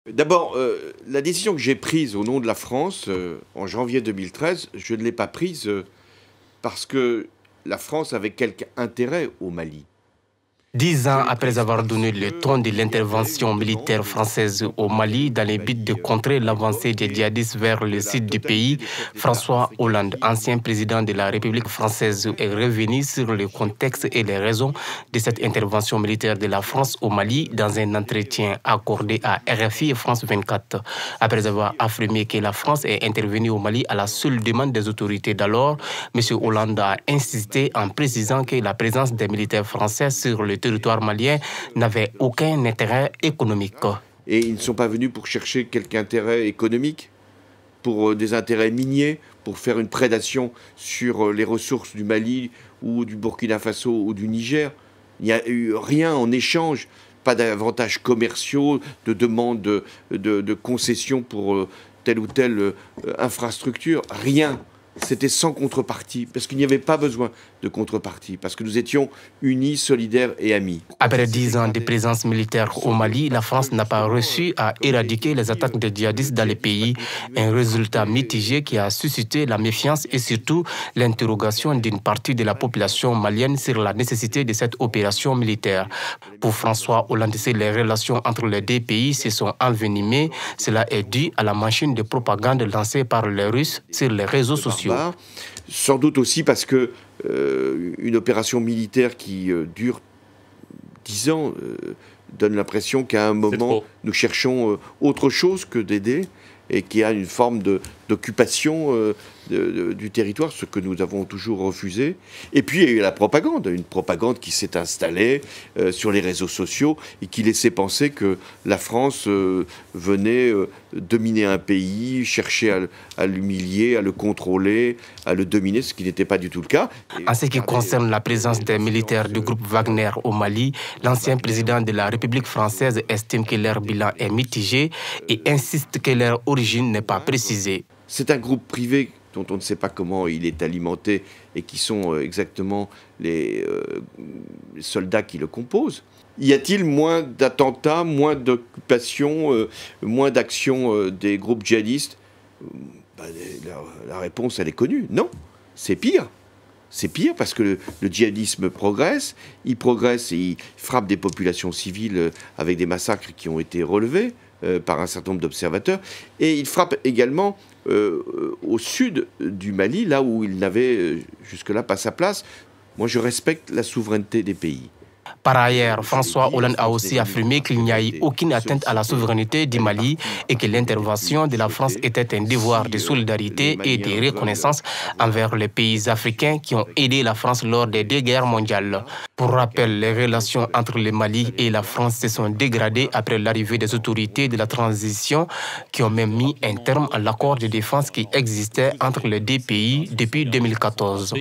D'abord, la décision que j'ai prise au nom de la France, en janvier 2013, je ne l'ai pas prise parce que la France avait quelque intérêt au Mali. 10 ans après avoir donné le ton de l'intervention militaire française au Mali dans le but de contrer l'avancée des djihadistes vers le sud du pays, François Hollande, ancien président de la République française, est revenu sur le contexte et les raisons de cette intervention militaire de la France au Mali dans un entretien accordé à RFI et France 24. Après avoir affirmé que la France est intervenue au Mali à la seule demande des autorités d'alors, M. Hollande a insisté en précisant que la présence des militaires français sur le territoire malien n'avait aucun intérêt économique. Et ils ne sont pas venus pour chercher quelque intérêt économique, pour des intérêts miniers, pour faire une prédation sur les ressources du Mali ou du Burkina Faso ou du Niger. Il n'y a eu rien en échange, pas d'avantages commerciaux, de demandes de concessions pour telle ou telle infrastructure, rien. C'était sans contrepartie, parce qu'il n'y avait pas besoin de contrepartie, parce que nous étions unis, solidaires et amis. Après 10 ans de présence militaire au Mali, la France n'a pas réussi à éradiquer les attaques des djihadistes dans le pays, un résultat mitigé qui a suscité la méfiance et surtout l'interrogation d'une partie de la population malienne sur la nécessité de cette opération militaire. Pour François Hollande, les relations entre les deux pays se sont envenimées. Cela est dû à la machine de propagande lancée par les Russes sur les réseaux sociaux. Sans doute aussi parce que une opération militaire qui dure 10 ans donne l'impression qu'à un moment, nous cherchons autre chose que d'aider et qu'il y a une forme d'occupation du territoire, ce que nous avons toujours refusé. Et puis il y a eu la propagande, une propagande qui s'est installée sur les réseaux sociaux et qui laissait penser que la France venait dominer un pays, chercher à l'humilier, à le contrôler, à le dominer, ce qui n'était pas du tout le cas. En ce qui concerne la présence des militaires du groupe Wagner au Mali, l'ancien président de la République française estime que leur bilan est mitigé et insiste que leur origine n'est pas précisée. C'est un groupe privé dont on ne sait pas comment il est alimenté et qui sont exactement les soldats qui le composent. Y a-t-il moins d'attentats, moins d'occupations, moins d'actions des groupes djihadistes? La réponse, elle est connue. Non, c'est pire. C'est pire parce que le djihadisme progresse, il progresse et il frappe des populations civiles avec des massacres qui ont été relevés par un certain nombre d'observateurs. Et il frappe également au sud du Mali, là où il n'avait jusque-là pas sa place. Moi, je respecte la souveraineté des pays. Par ailleurs, François Hollande a aussi affirmé qu'il n'y a eu aucune atteinte à la souveraineté du Mali et que l'intervention de la France était un devoir de solidarité et de reconnaissance envers les pays africains qui ont aidé la France lors des 2 guerres mondiales. Pour rappel, les relations entre le Mali et la France se sont dégradées après l'arrivée des autorités de la transition qui ont même mis un terme à l'accord de défense qui existait entre les 2 pays depuis 2014.